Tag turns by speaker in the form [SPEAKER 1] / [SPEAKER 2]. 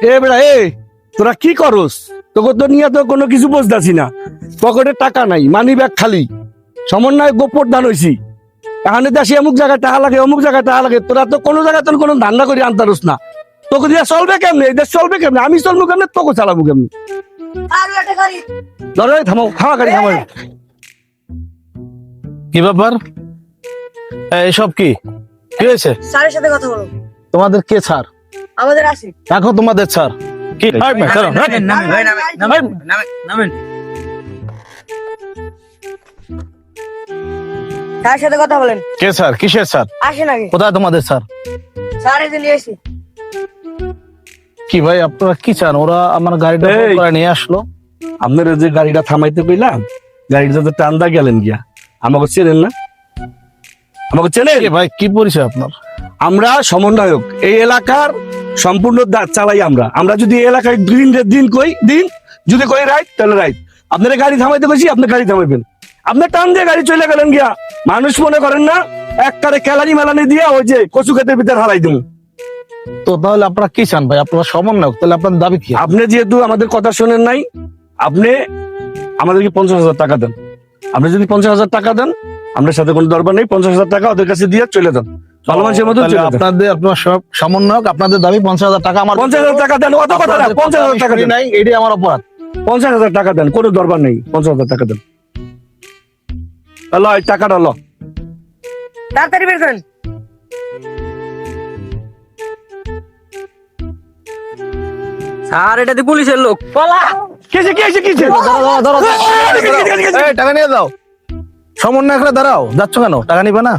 [SPEAKER 1] এ বেড়া এ তোরা কি করস? তোকে তো নিয়ে তো কোনো কিছু বুঝতেছি না। পকেটে টাকা নাই, মানি ব্যাগ খালি, সমন্বয় গোপর দান হয়েছি। এখানে দেশে অমুক জায়গায় টাকা লাগে, অমুক জায়গায় টাকা লাগে, তোরা তো কোনো জায়গায় তোর কোনো ধান্দা করে আনতারস না। তোকে দিয়ে চলবে কেমনে? এই দেশ চলবে কেমনে? আমি চলবো কেমনে? তোকে চালাবো কেমনে? ধরো থামো, খাওয়া গাড়ি থামো।
[SPEAKER 2] কি ব্যাপার? এইসব কি কি হয়েছে?
[SPEAKER 3] স্যারের সাথে কথা বলো।
[SPEAKER 2] তোমাদের কে ছাড়?
[SPEAKER 3] আমাদের আসি।
[SPEAKER 2] দেখো তোমাদের ছাড় কি?
[SPEAKER 3] স্যারের সাথে কথা বলেন।
[SPEAKER 2] কে ছাড়? কিসের ছাড়?
[SPEAKER 3] আসেন আগে।
[SPEAKER 2] কোথায় তোমাদের ছাড়?
[SPEAKER 3] স্যার এই যে নিয়ে এসি।
[SPEAKER 2] কি ভাই আপনারা কি চান? ওরা আমার গাড়িটা
[SPEAKER 1] এই।
[SPEAKER 2] করে নিয়ে আসলো।
[SPEAKER 1] আপনারা যে গাড়িটা থামাইতে কইলাম, গাড়িটা তো টান্দা গেলেন গিয়া। আমাকে চেনেন না? আমাকে চেনেন?
[SPEAKER 2] কে ভাই, কি পরিচয় আপনার?
[SPEAKER 1] আমরা সমন্বয়ক, এই এলাকার সম্পূর্ণ চালাই আমরা। আমরা যদি এই এলাকায় দিন কই দিন, যদি কই রাইট তাহলে রাইট। আপনারা গাড়ি থামাইতে বসি, আপনি গাড়ি থামাইবেন। আপনি টান দিয়ে গাড়ি চলে গেলেন গিয়া। মানুষ মনে করেন না একবারে কেলানি মেলানি দিয়া ওই যে কচু খেতের ভিতরে হারাই দেবো।
[SPEAKER 2] তো তাহলে আপনারা কি চান ভাই? আপনারা সমন্বয়ক, তাহলে আপনার দাবি কি?
[SPEAKER 1] আপনি যেহেতু আমাদের কথা শোনেন নাই, আপনি আমাদেরকে 50,000 টাকা দেন। আপনি যদি 50,000 টাকা দেন, আপনার সাথে কোনো দরকার নেই। 50,000 টাকা ওদের কাছে দিয়ে চলে দেন, ভালো মানুষের মতো
[SPEAKER 2] তাহলে
[SPEAKER 1] চলে দেন।
[SPEAKER 2] আপনাদের আপনার সব সমন্বয়ক, আপনাদের দাবি 50,000 টাকা। আমার
[SPEAKER 1] 50,000 টাকা দেন, অত কথা না, 50,000 টাকা দেন।
[SPEAKER 2] নাই, এটাই আমার অপরাধ।
[SPEAKER 1] 50,000 টাকা দেন, কোনো দরকার নেই। 50,000 টাকা দেন। এই টাকাটা লো।
[SPEAKER 3] তাড়াতাড়ি বের করেন। স্যার এটা তো পুলিশের লোক। পলা।
[SPEAKER 1] কিসে কিসে কিসে?
[SPEAKER 2] এই, টাকা নিয়ে যাও। সমন্বয়করা দাঁড়াও, যাচ্ছ কেন? টাকা নিবে না?